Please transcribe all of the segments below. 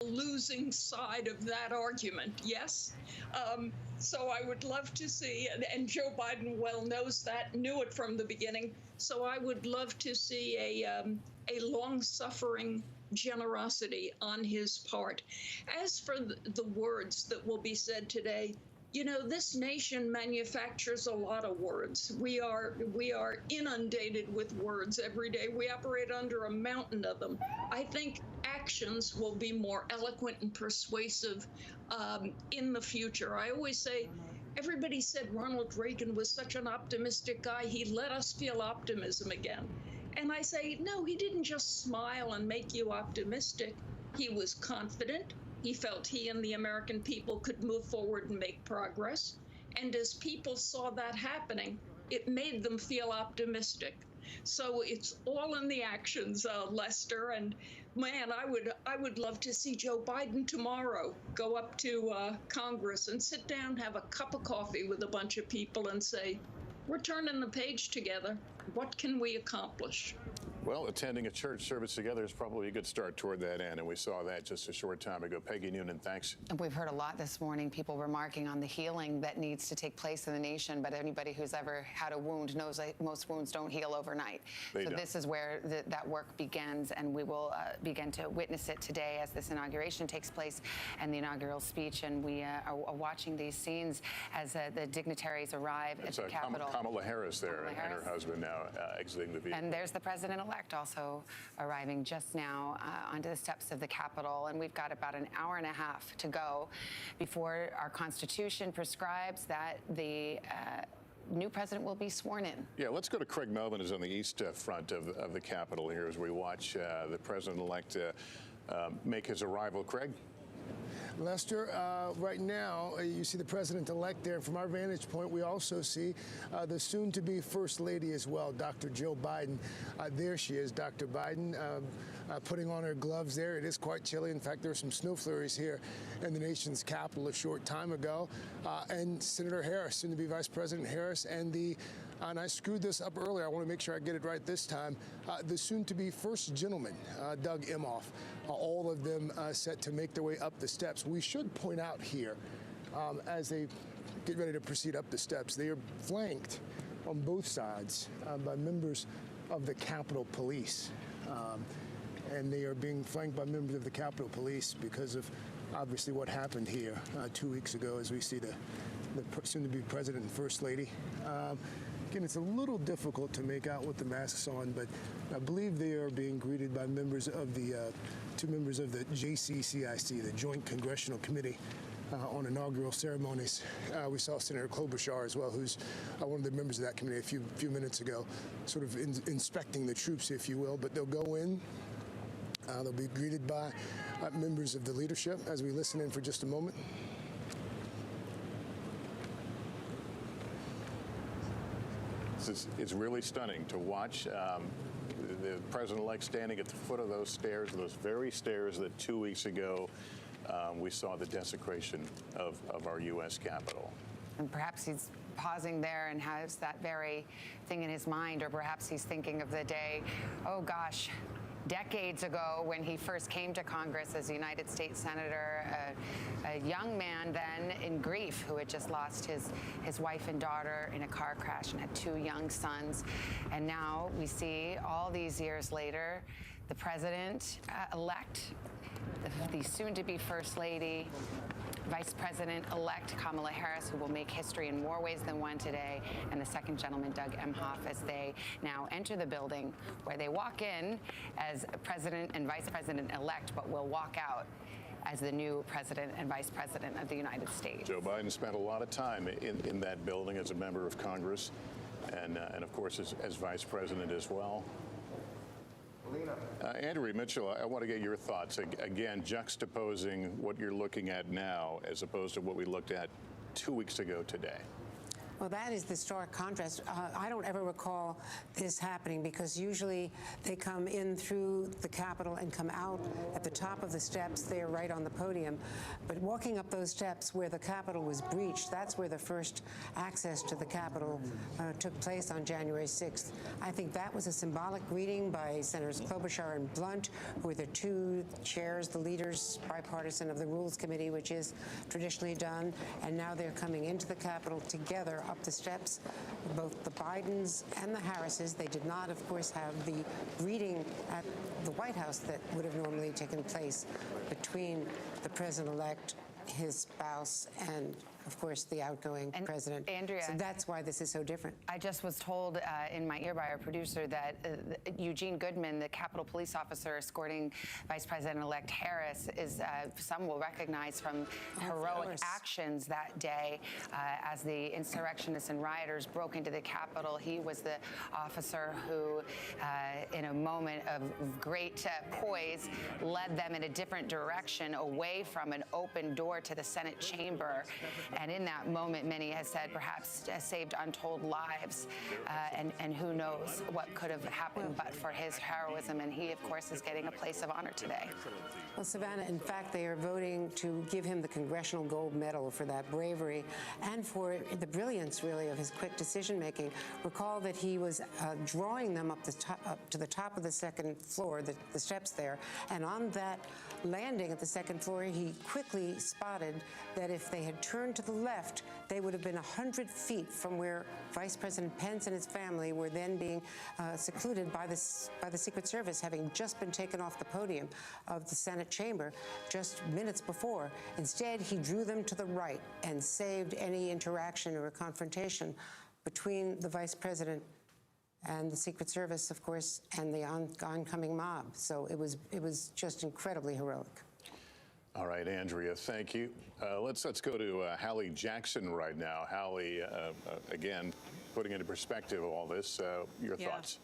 losing side of that argument. Yes. So I would love to see, and Joe Biden well knows that, knew it from the beginning. So I would love to see a long-suffering generosity on his part. As for the words that will be said today, this nation manufactures a lot of words. We are inundated with words every day. We operate under a mountain of them. I think actions will be more eloquent and persuasive in the future. I always say, everybody said Ronald Reagan was such an optimistic guy. He let us feel optimism again. And I say, no, he didn't just smile and make you optimistic. He was confident. He felt he and the American people could move forward and make progress. And as people saw that happening, it made them feel optimistic. So it's all in the actions, Lester. And man, I would love to see Joe Biden tomorrow go up to Congress and sit down, have a cup of coffee with a bunch of people and say, we're turning the page together. What can we accomplish? Well, attending a church service together is probably a good start toward that end, and we saw that just a short time ago. Peggy Noonan, thanks. And we've heard a lot this morning, people remarking on the healing that needs to take place in the nation, but anybody who's ever had a wound knows that most wounds don't heal overnight. This is where that work begins, and we will begin to witness it today as this inauguration takes place and the inaugural speech, and we are watching these scenes as the dignitaries arrive at the Capitol. Kamala Harris there and her husband now exiting the vehicle. And there's the president-elect also arriving just now onto the steps of the Capitol. And we've got about an hour and a half to go before our Constitution prescribes that the new president will be sworn in. Yeah, let's go to Craig Melvin, who's on the east front of the Capitol here as we watch the president-elect make his arrival. Craig? Lester, right now, you see the president-elect there. From our vantage point, we also see the soon-to-be First Lady as well, Dr. Jill Biden. There she is, Dr. Biden, putting on her gloves there. It is quite chilly. In fact, there were some snow flurries here in the nation's capital a short time ago. And Senator Harris, soon-to-be Vice President Harris, and I screwed this up earlier. I want to make sure I get it right this time. The soon-to-be First Gentleman, Doug Emhoff, all of them set to make their way up the steps. We should point out here, as they get ready to proceed up the steps, they are flanked on both sides by members of the Capitol Police. And they are being flanked by members of the Capitol Police because of, obviously, what happened here 2 weeks ago as we see the soon-to-be President and First Lady. Again, it's a little difficult to make out with the masks on, but I believe they are being greeted by members of the two members of the JCCIC, the Joint Congressional Committee on Inaugural Ceremonies. We saw Senator Klobuchar as well, who's one of the members of that committee a few minutes ago, sort of inspecting the troops, if you will. But they'll go in. They'll be greeted by members of the leadership as we listen in for just a moment. It's really stunning to watch the president-elect standing at the foot of those stairs, those very stairs that 2 weeks ago we saw the desecration of our U.S. Capitol. And perhaps he's pausing there and has that very thing in his mind, or perhaps he's thinking of the day, oh gosh, decades ago when he first came to Congress as a United States Senator, a young man then in grief who had just lost his wife and daughter in a car crash and had two young sons. And now we see all these years later, the president-elect, the soon-to-be First Lady, Vice President-elect Kamala Harris, who will make history in more ways than one today, and the second gentleman, Doug Emhoff, as they now enter the building where they walk in as President and Vice President-elect, but will walk out as the new President and Vice President of the United States. Joe Biden spent a lot of time in that building as a member of Congress and of course, as Vice President as well. Andrew Mitchell, I want to get your thoughts, again, juxtaposing what you're looking at now as opposed to what we looked at 2 weeks ago today. Well, that is the stark contrast. I don't ever recall this happening because usually they come in through the Capitol and come out at the top of the steps there right on the podium. But walking up those steps where the Capitol was breached, that's where the first access to the Capitol took place on January 6th. I think that was a symbolic greeting by Senators Klobuchar and Blunt, who were the two chairs, the leaders, bipartisan, of the Rules Committee, which is traditionally done. And now they're coming into the Capitol together up the steps, both the Bidens and the Harrises. They did not, of course, have the greeting at the White House that would have normally taken place between the president-elect, his spouse, and, of course, the outgoing president. Andrea, so that's why this is so different. I just was told in my ear by our producer that Eugene Goodman, the Capitol Police officer escorting Vice President-elect Harris, is some will recognize from heroic actions that day as the insurrectionists and rioters broke into the Capitol. He was the officer who, in a moment of great poise, led them in a different direction away from an open door to the Senate chamber. And in that moment, many have said perhaps saved untold lives. And who knows what could have happened but for his heroism. And he, of course, is getting a place of honor today. Well, Savannah, in fact, they are voting to give him the Congressional Gold Medal for that bravery and for the brilliance, really, of his quick decision-making. Recall that he was drawing them up to the top of the second floor, the steps there. And on that landing at the second floor, he quickly spotted that if they had turned to the left, they would have been 100 feet from where Vice President Pence and his family were then being secluded by the Secret Service, having just been taken off the podium of the Senate chamber just minutes before. Instead, he drew them to the right and saved any interaction or confrontation between the Vice President and the Secret Service, of course, and the oncoming mob. So it was just incredibly heroic. All right, Andrea, thank you. Let's go to Hallie Jackson right now. Hallie, again, putting into perspective all this, your thoughts?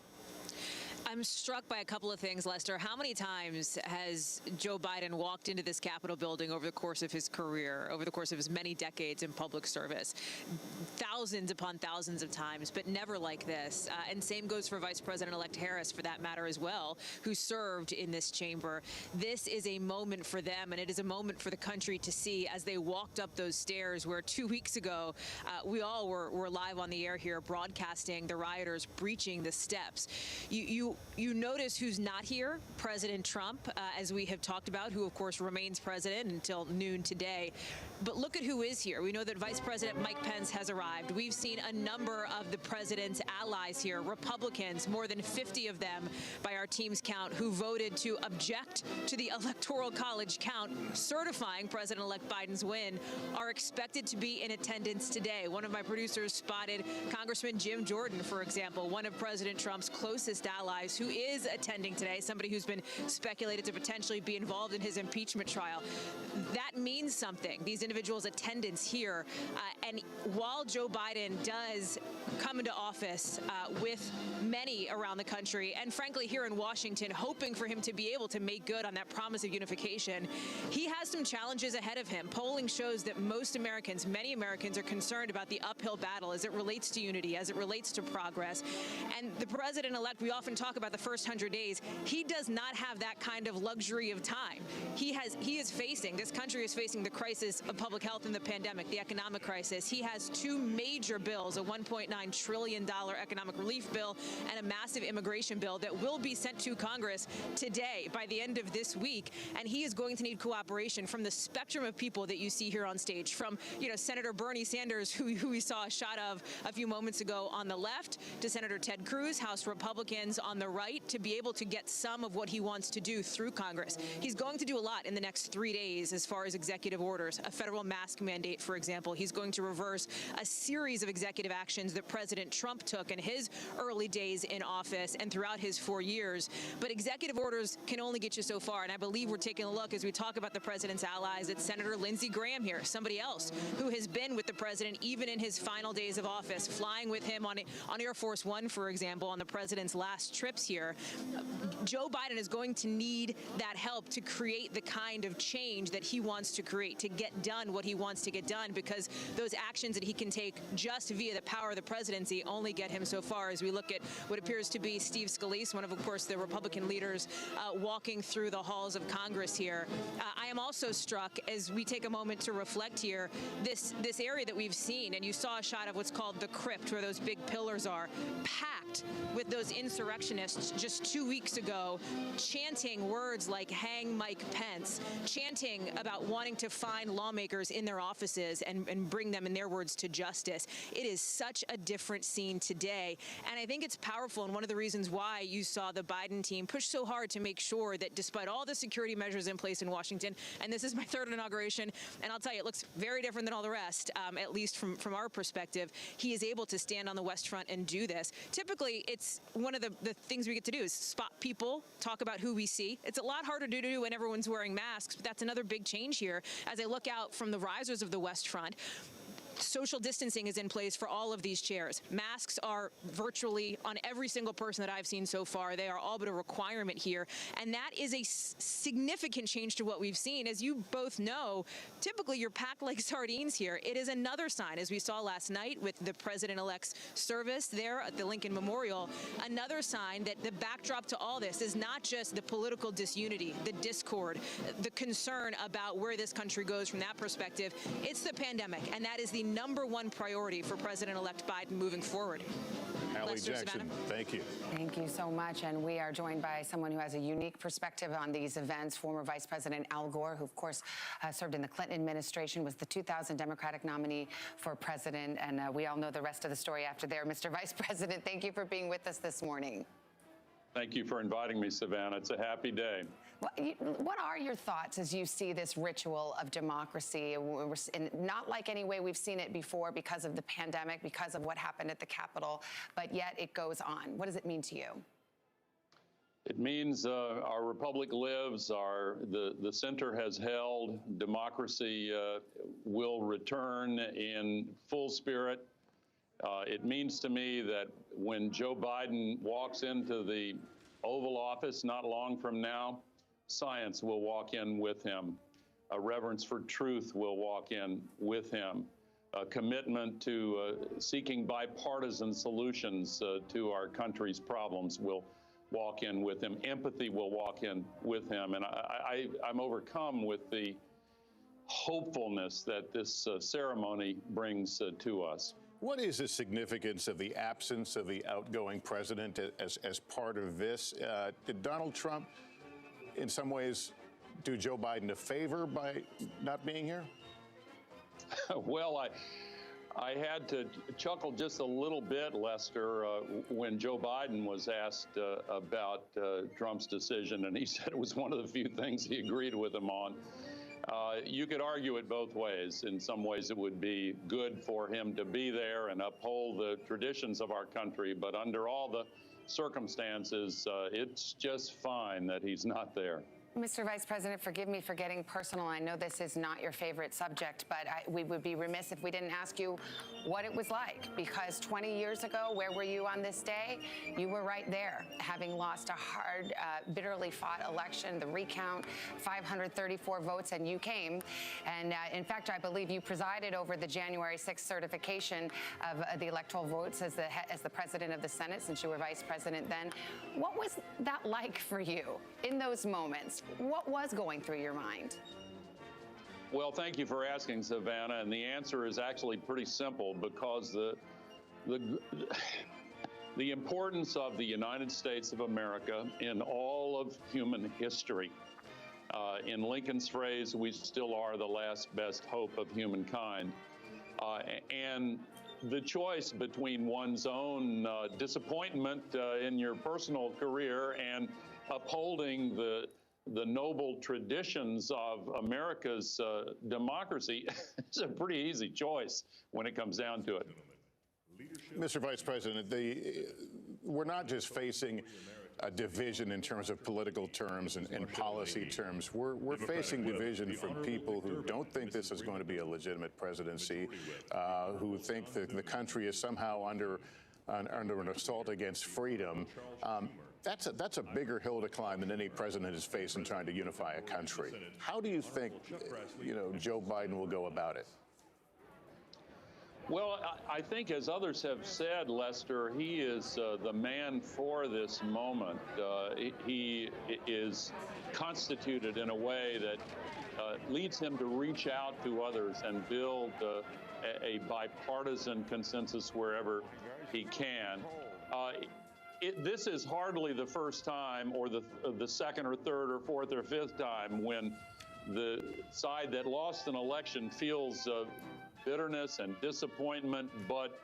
I'm struck by a couple of things, Lester. How many times has Joe Biden walked into this Capitol building over the course of his career, over the course of his many decades in public service? Thousands upon thousands of times, but never like this. And same goes for Vice President-elect Harris, for that matter as well, who served in this chamber. This is a moment for them, and it is a moment for the country to see as they walked up those stairs where 2 weeks ago we all were live on the air here broadcasting the rioters breaching the steps. You notice who's not here? President Trump, as we have talked about, who, of course, remains president until noon today. But look at who is here. We know that Vice President Mike Pence has arrived. We've seen a number of the president's allies here, Republicans, more than 50 of them by our team's count, who voted to object to the Electoral College count certifying President-elect Biden's win, are expected to be in attendance today. One of my producers spotted Congressman Jim Jordan, for example, one of President Trump's closest allies, who is attending today, somebody who's been speculated to potentially be involved in his impeachment trial. That means something, these individuals' attendance here. And while Joe Biden does come into office with many around the country, and frankly here in Washington, hoping for him to be able to make good on that promise of unification, he has some challenges ahead of him. Polling shows that most Americans, many Americans, are concerned about the uphill battle as it relates to unity, as it relates to progress. And the president-elect, we often talk about the first 100 days. He does not have that kind of luxury of time. This country is facing the crisis of public health and the pandemic, the economic crisis. He has two major bills, a $1.9 trillion economic relief bill and a massive immigration bill that will be sent to Congress today by the end of this week. And he is going to need cooperation from the spectrum of people that you see here on stage, from, Senator Bernie Sanders, who we saw a shot of a few moments ago on the left, to Senator Ted Cruz, House Republicans on the right, to be able to get some of what he wants to do through Congress. He's going to do a lot in the next 3 days as far as executive orders, a federal mask mandate, for example. He's going to reverse a series of executive actions that President Trump took in his early days in office and throughout his 4 years. But executive orders can only get you so far. And I believe we're taking a look as we talk about the president's allies at Senator Lindsey Graham here, somebody else who has been with the president even in his final days of office, flying with him on Air Force One, for example, on the president's last trip trips here. Joe Biden is going to need that help to create the kind of change that he wants to create, to get done what he wants to get done, because those actions that he can take just via the power of the presidency only get him so far. As we look at what appears to be Steve Scalise, one of course, the Republican leaders walking through the halls of Congress here. I am also struck, as we take a moment to reflect here, this area that we've seen, and you saw a shot of what's called the crypt, where those big pillars are, packed with those insurrectionists just 2 weeks ago, chanting words like "hang Mike Pence," chanting about wanting to find lawmakers in their offices and bring them, in their words, to justice. It is such a different scene today, and I think it's powerful, and one of the reasons why you saw the Biden team push so hard to make sure that despite all the security measures in place in Washington, and this is my third inauguration, and I'll tell you, it looks very different than all the rest, at least from our perspective, he is able to stand on the West Front and do this. Typically, it's one of the things we get to do is spot people, talk about who we see. It's a lot harder to do when everyone's wearing masks, but that's another big change here. As I look out from the risers of the West Front, social distancing is in place for all of these chairs. Masks are virtually on every single person that I've seen so far. They are all but a requirement here. And that is a significant change to what we've seen. As you both know, typically you're packed like sardines here. It is another sign, as we saw last night with the president-elect's service there at the Lincoln Memorial, another sign that the backdrop to all this is not just the political disunity, the discord, the concern about where this country goes from that perspective. It's the pandemic, and that is the number one priority for President-elect Biden moving forward. Hallie Lester, Jackson, Savannah. thank you. Thank you so much. And we are joined by someone who has a unique perspective on these events, former Vice President Al Gore, who, of course, served in the Clinton administration, was the 2000 Democratic nominee for president. And we all know the rest of the story after there. Mr. Vice President, thank you for being with us this morning. Thank you for inviting me, Savannah. It's a happy day. What are your thoughts as you see this ritual of democracy, not like any way we've seen it before because of the pandemic, because of what happened at the Capitol, but yet it goes on? What does it mean to you? It means our republic lives, the center has held, democracy will return in full spirit. It means to me that when Joe Biden walks into the Oval Office not long from now, science will walk in with him. A reverence for truth will walk in with him. A commitment to seeking bipartisan solutions to our country's problems will walk in with him. Empathy will walk in with him. And I'm overcome with the hopefulness that this ceremony brings to us. What is the significance of the absence of the outgoing president as part of this? Did Donald Trump, in some ways, do Joe Biden a favor by not being here? Well, I had to chuckle just a little bit, Lester, when Joe Biden was asked about Trump's decision, and he said it was one of the few things he agreed with him on. You could argue it both ways. In some ways, it would be good for him to be there and uphold the traditions of our country. But under all the circumstances, it's just fine that he's not there. Mr. Vice President, forgive me for getting personal. I know this is not your favorite subject, but we would be remiss if we didn't ask you what it was like. Because 20 years ago, where were you on this day? You were right there, having lost a hard, bitterly fought election, the recount, 534 votes, and you came. And in fact, I believe you presided over the January 6th certification of the electoral votes as the president of the Senate, since you were vice president then. What was that like for you in those moments? What was going through your mind? Well, thank you for asking, Savannah. And the answer is actually pretty simple, because the importance of the United States of America in all of human history. In Lincoln's phrase, we still are the last best hope of humankind. And the choice between one's own disappointment in your personal career and upholding the noble traditions of America's democracy is a pretty easy choice when it comes down to it. Mr. Vice President, we're not just facing a division in terms of political terms and policy terms. We're facing division from people who don't think this is going to be a legitimate presidency, who think that the country is somehow under an assault against freedom. That's a bigger hill to climb than any president has faced in trying to unify a country. How do you think, Joe Biden will go about it? Well, I think, as others have said, Lester, he is the man for this moment. He is constituted in a way that leads him to reach out to others and build a bipartisan consensus wherever he can. This is hardly the first time, or the second or third or fourth or fifth time, when the side that lost an election feels bitterness and disappointment, but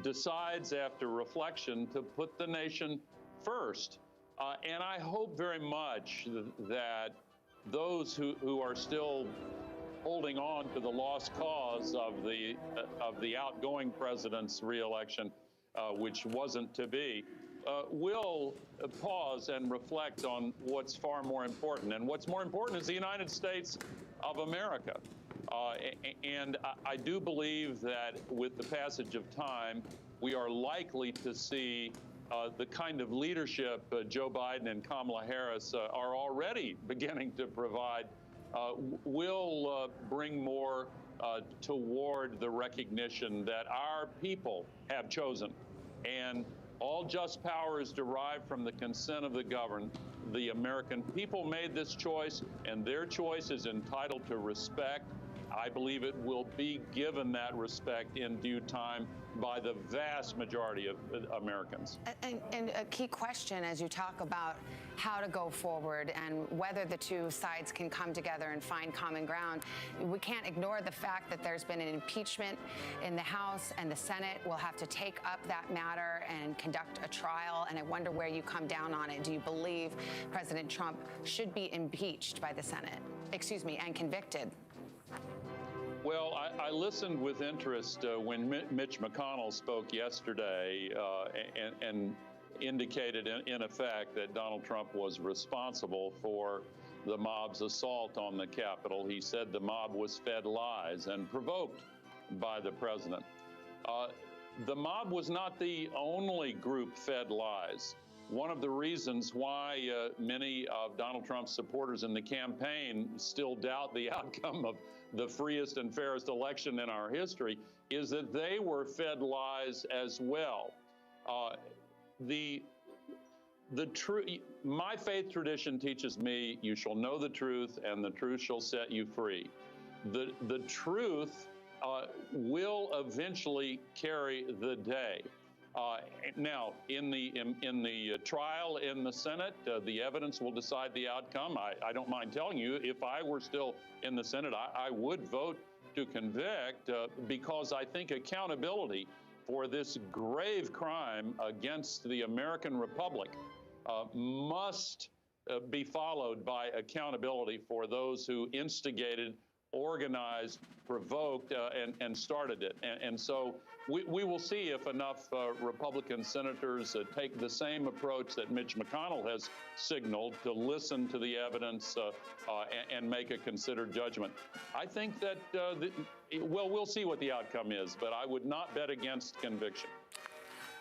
decides after reflection to put the nation first. And I hope very much that those who are still holding on to the lost cause of the outgoing president's reelection, which wasn't to be, will pause and reflect on what's far more important. And what's more important is the United States of America. And I do believe that with the passage of time, we are likely to see the kind of leadership Joe Biden and Kamala Harris are already beginning to provide will bring more toward the recognition that our people have chosen. And all just power is derived from the consent of the governed. The American people made this choice, and their choice is entitled to respect. I believe it will be given that respect in due time by the vast majority of Americans. And a key question as you talk about how to go forward and whether the two sides can come together and find common ground, we can't ignore the fact that there's been an impeachment in the House, and the Senate will have to take up that matter and conduct a trial. And I wonder where you come down on it. Do you believe President Trump should be impeached by the Senate, and convicted? Well, I listened with interest when Mitch McConnell spoke yesterday and indicated in effect that Donald Trump was responsible for the mob's assault on the Capitol. He said the mob was fed lies and provoked by the president. The mob was not the only group fed lies. One of the reasons why many of Donald Trump's supporters in the campaign still doubt the outcome of the freest and fairest election in our history is that they were fed lies as well. My faith tradition teaches me, you shall know the truth, and the truth shall set you free. The truth will eventually carry the day. Now, in the trial in the Senate, the evidence will decide the outcome. I don't mind telling you, if I were still in the Senate, I would vote to convict because I think accountability for this grave crime against the American Republic must be followed by accountability for those who instigated, organized, provoked, and started it. And so we will see if enough Republican senators take the same approach that Mitch McConnell has signaled, to listen to the evidence and make a considered judgment. I think that, we'll see what the outcome is, but I would not bet against conviction.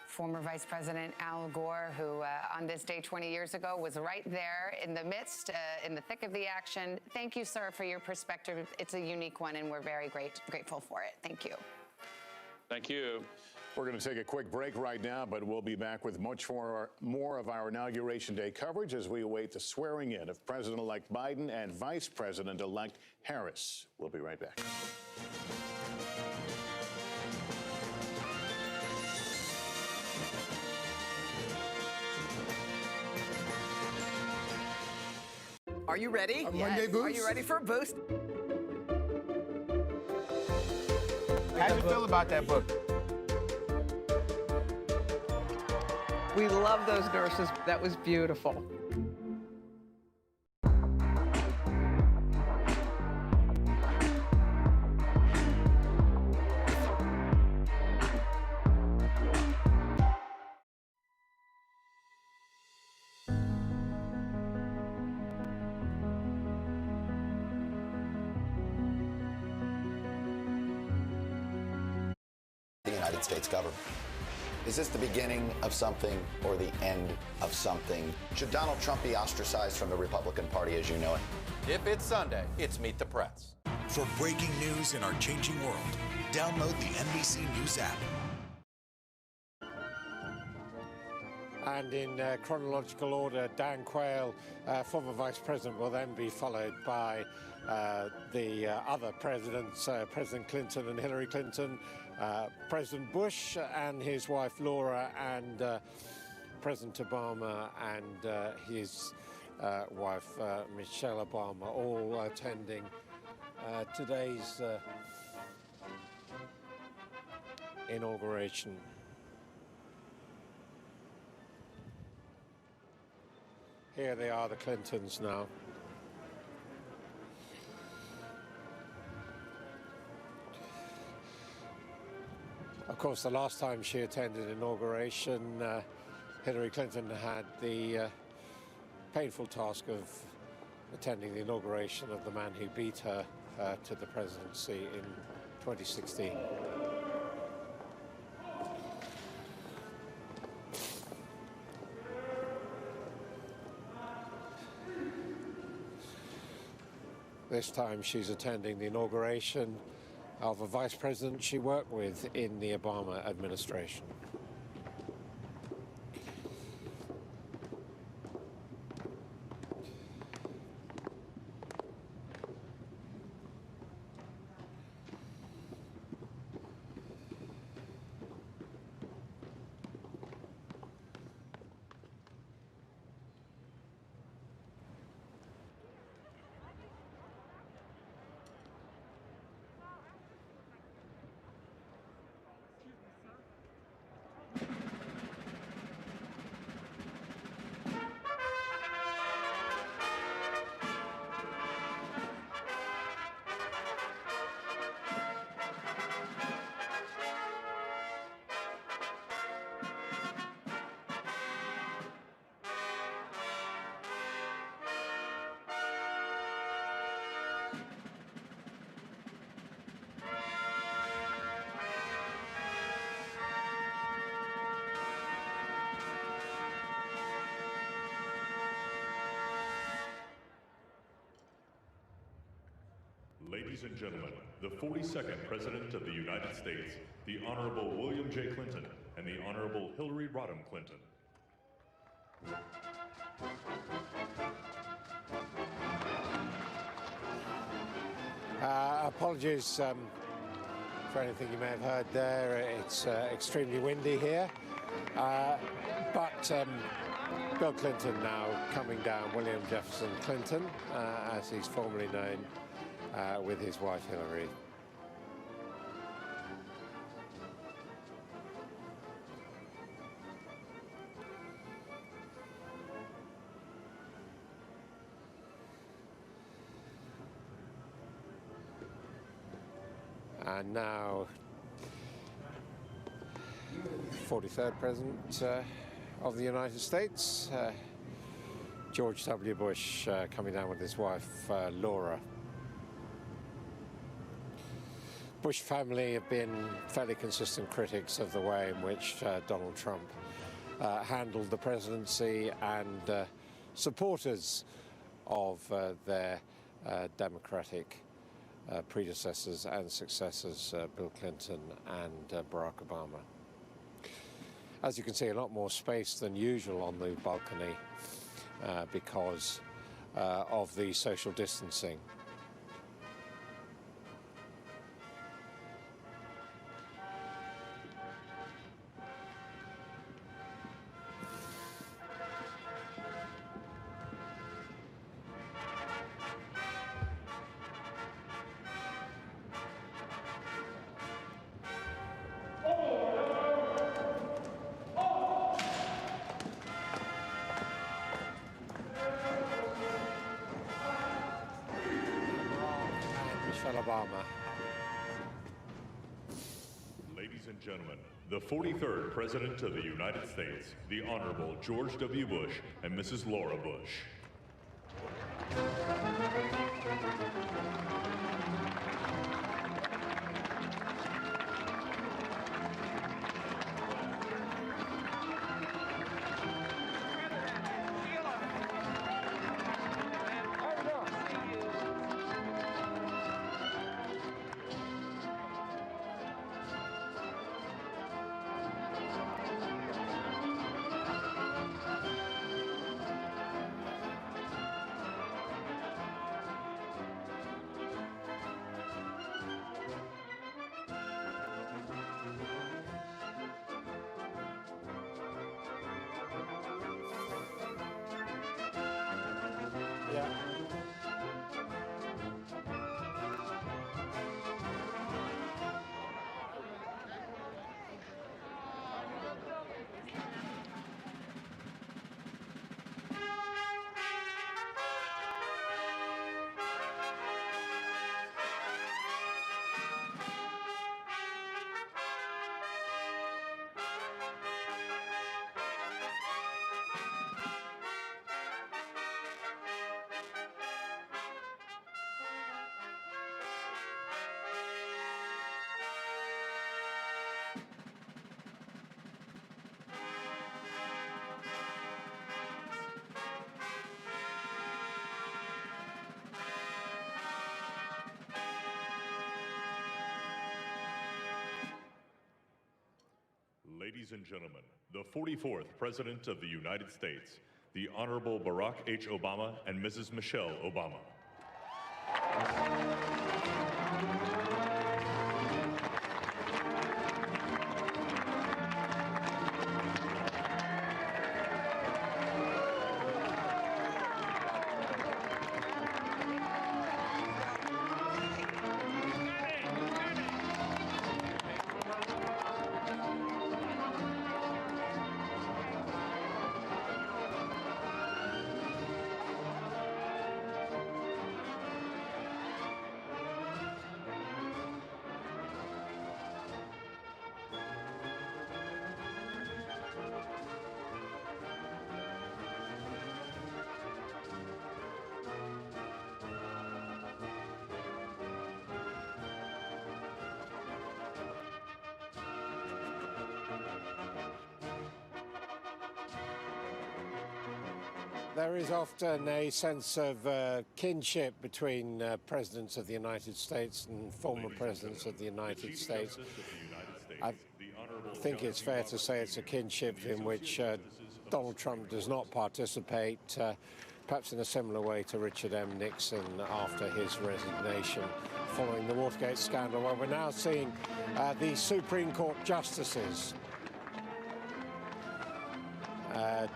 Former Vice President Al Gore, who on this day 20 years ago was right there in the midst, in the thick of the action. Thank you, sir, for your perspective. It's a unique one, and we're very grateful for it. Thank you. Thank you. We're going to take a quick break right now, but we'll be back with much more of our Inauguration Day coverage as we await the swearing in of President-elect Biden and Vice President-elect Harris. We'll be right back. Are you ready? Monday Boost. Are you ready for a boost? How do you feel about that book? We love those nurses. That was beautiful. The United States government. Is this the beginning of something or the end of something? Should Donald Trump be ostracized from the Republican Party as you know it? If it's Sunday, it's Meet the Press. For breaking news in our changing world, download the NBC News app. And in chronological order, Dan Quayle, former Vice President, will then be followed by the other presidents, President Clinton and Hillary Clinton, President Bush and his wife Laura, and President Obama and his wife Michelle Obama, all attending today's inauguration. Here they are, the Clintons now. Of course, the last time she attended inauguration, Hillary Clinton had the painful task of attending the inauguration of the man who beat her to the presidency in 2016. This time she's attending the inauguration of a vice president she worked with in the Obama administration. Ladies and gentlemen, the 42nd President of the United States, the Honorable William J. Clinton and the Honorable Hillary Rodham Clinton. Apologies for anything you may have heard there. It's extremely windy here. But Bill Clinton now coming down, William Jefferson Clinton, as he's formerly known, with his wife Hillary. And now, 43rd President of the United States, George W. Bush, coming down with his wife, Laura. Bush family have been fairly consistent critics of the way in which Donald Trump handled the presidency, and supporters of their Democratic predecessors and successors, Bill Clinton and Barack Obama. As you can see, a lot more space than usual on the balcony because of the social distancing. Obama. Ladies and gentlemen, the 43rd President of the United States, the Honorable George W. Bush and Mrs. Laura Bush. Ladies and gentlemen, the 44th President of the United States, the Honorable Barack H. Obama and Mrs. Michelle Obama. There is often a sense of kinship between presidents of the United States and former presidents of the United States. I think it's fair to say it's a kinship in which Donald Trump does not participate, perhaps in a similar way to Richard M. Nixon after his resignation following the Watergate scandal, where we're now seeing the Supreme Court justices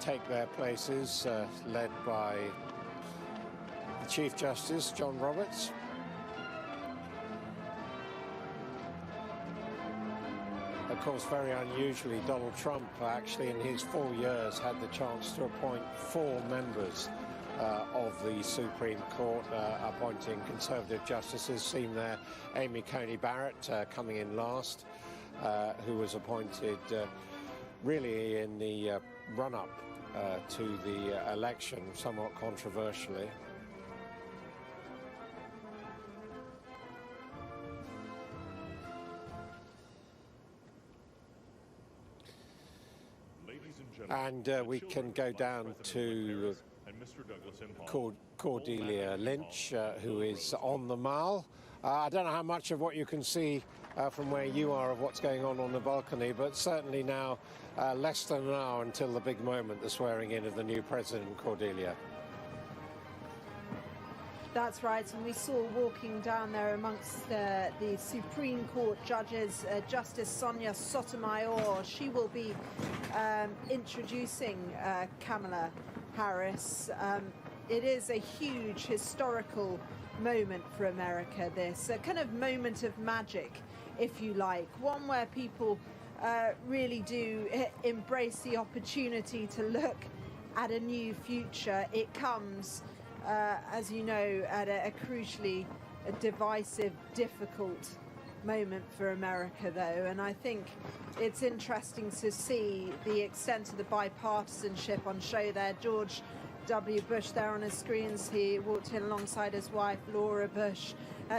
take their places, led by the Chief Justice, John Roberts. Of course, very unusually, Donald Trump actually in his 4 years had the chance to appoint 4 members of the Supreme Court, appointing Conservative justices. Seen there Amy Coney Barrett coming in last, who was appointed really in the run-up to the election, somewhat controversially. And we can go down to Cordelia Lynch, who is on the Mall. I don't know how much of what you can see from where you are of what's going on the balcony, but certainly now less than an hour until the big moment, the swearing in of the new president, Cordelia. That's right, and we saw walking down there amongst the Supreme Court judges, Justice Sonia Sotomayor. She will be introducing Kamala Harris. It is a huge historical moment for America, this, a kind of moment of magic, if you like, one where people really do embrace the opportunity to look at a new future. It comes, as you know, at a crucially divisive, difficult moment for America, though, and I think it's interesting to see the extent of the bipartisanship on show there. George W. Bush there on his screens. He walked in alongside his wife, Laura Bush.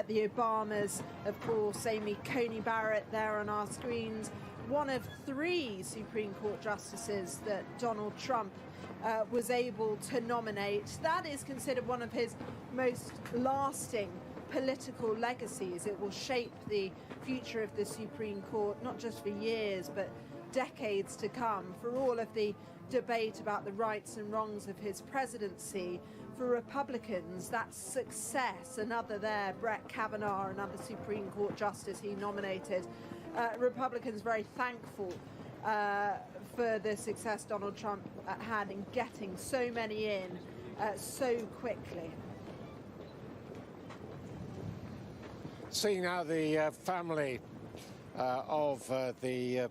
The Obamas, of course, Amy Coney Barrett there on our screens. One of 3 Supreme Court justices that Donald Trump was able to nominate. That is considered one of his most lasting political legacies. It will shape the future of the Supreme Court, not just for years, but decades to come. For all of the debate about the rights and wrongs of his presidency, for Republicans, that's success. Another there, Brett Kavanaugh, another Supreme Court justice he nominated. Republicans very thankful for the success Donald Trump had in getting so many in so quickly. Seeing now the family of the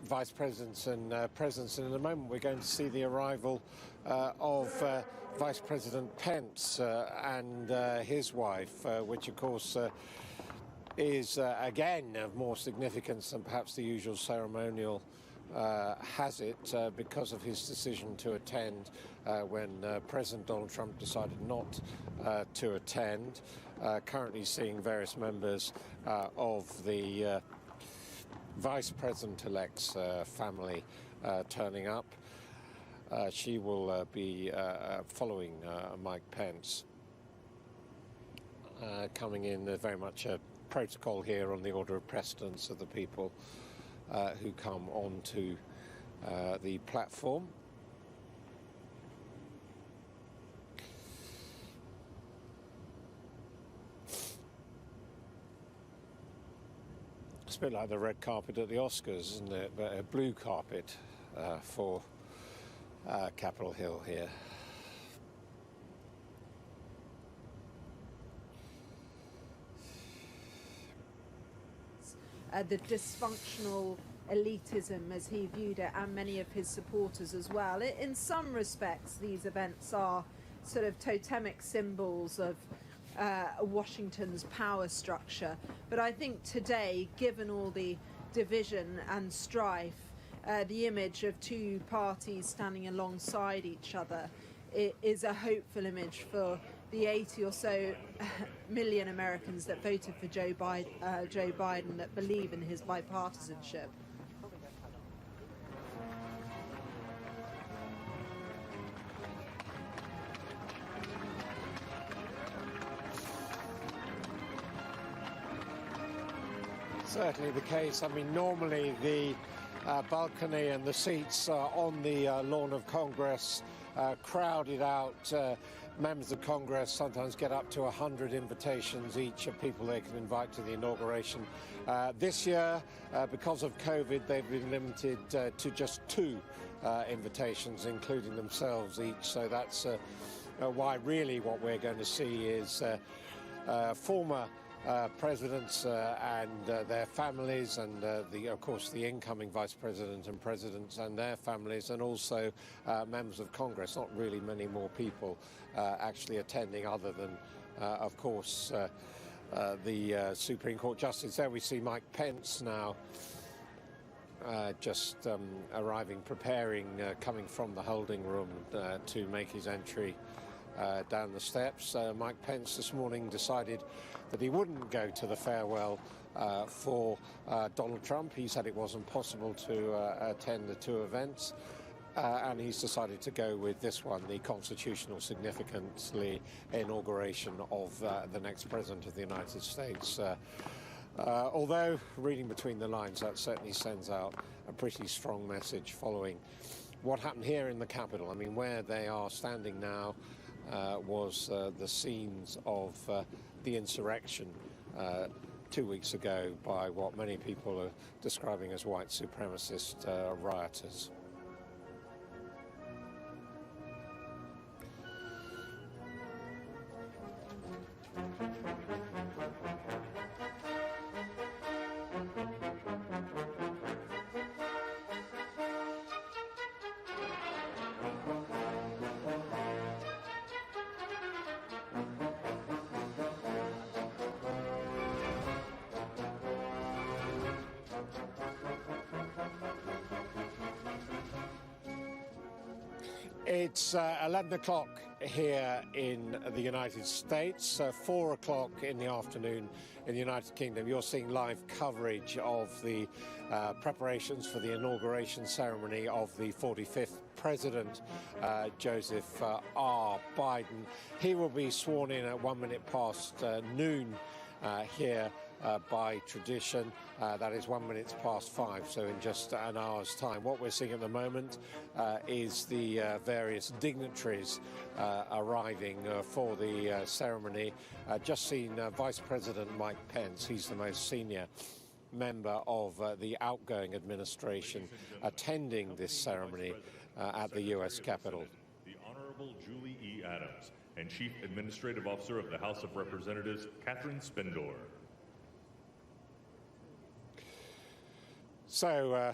vice presidents and presidents, and in a moment we're going to see the arrival of Vice President Pence and his wife, which of course is again of more significance than perhaps the usual ceremonial has it, because of his decision to attend when President Donald Trump decided not to attend. Currently seeing various members of the Vice President-elect's family turning up. She will be following Mike Pence, coming in very much a protocol here on the order of precedence of the people who come onto the platform. It's a bit like the red carpet at the Oscars, isn't it? But a blue carpet for Capitol Hill here. The dysfunctional elitism, as he viewed it, and many of his supporters as well. In some respects, these events are sort of totemic symbols of Washington's power structure. But I think today, given all the division and strife, the image of two parties standing alongside each other is a hopeful image for the 80 or so million Americans that voted for Joe Biden, that believe in his bipartisanship. Certainly the case. I mean, normally the balcony and the seats on the lawn of Congress crowded out. Members of Congress sometimes get up to 100 invitations each of people they can invite to the inauguration. This year, because of COVID, they've been limited to just 2 invitations, including themselves each. So that's why really what we're going to see is former presidents and their families, and of course the incoming vice president and presidents and their families, and also members of Congress. Not really many more people actually attending, other than of course the Supreme Court justice. There we see Mike Pence now just arriving, preparing, coming from the holding room to make his entry down the steps. Mike Pence this morning decided that he wouldn't go to the farewell for Donald Trump. He said it wasn't possible to attend the 2 events, and he's decided to go with this one, the constitutional significantly inauguration of the next president of the United States. Although, reading between the lines, that certainly sends out a pretty strong message following what happened here in the Capitol. I mean, where they are standing now was the scenes of the insurrection 2 weeks ago by what many people are describing as white supremacist rioters. It's 11 o'clock here in the United States, 4 o'clock in the afternoon in the United Kingdom. You're seeing live coverage of the preparations for the inauguration ceremony of the 45th President, Joseph R. Biden. He will be sworn in at 1 minute past noon here by tradition. That is 1 minute past 5, so in just an hour's time. What we're seeing at the moment is the various dignitaries arriving for the ceremony. Just seen Vice President Mike Pence. He's the most senior member of the outgoing administration attending this ceremony at the U.S. Capitol. The Honorable Julie E. Adams and Chief Administrative Officer of the House of Representatives, Catherine Spindor. So,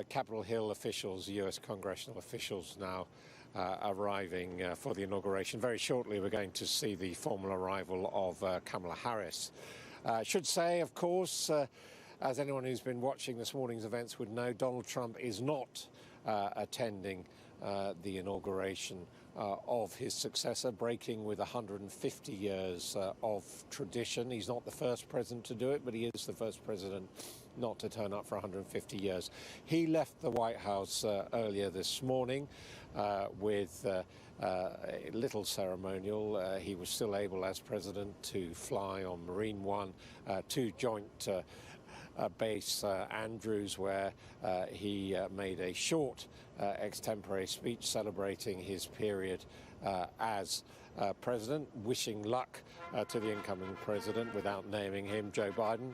Capitol Hill officials, U.S. congressional officials now arriving for the inauguration. Very shortly, we're going to see the formal arrival of Kamala Harris. I should say, of course, as anyone who's been watching this morning's events would know, Donald Trump is not attending the inauguration of his successor, breaking with 150 years of tradition. He's not the first president to do it, but he is the first president not to turn up for 150 years. He left the White House earlier this morning with little ceremonial. He was still able, as president, to fly on Marine One, 2 joint base Andrews, where he made a short extempore speech celebrating his period as president, wishing luck to the incoming president without naming him, Joe Biden,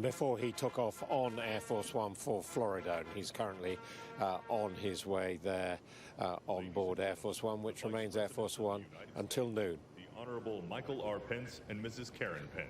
before he took off on Air Force One for Florida. And he's currently on his way there on board Air Force One, which remains Air Force One until noon. The Honorable Michael R. Pence and Mrs. Karen Pence.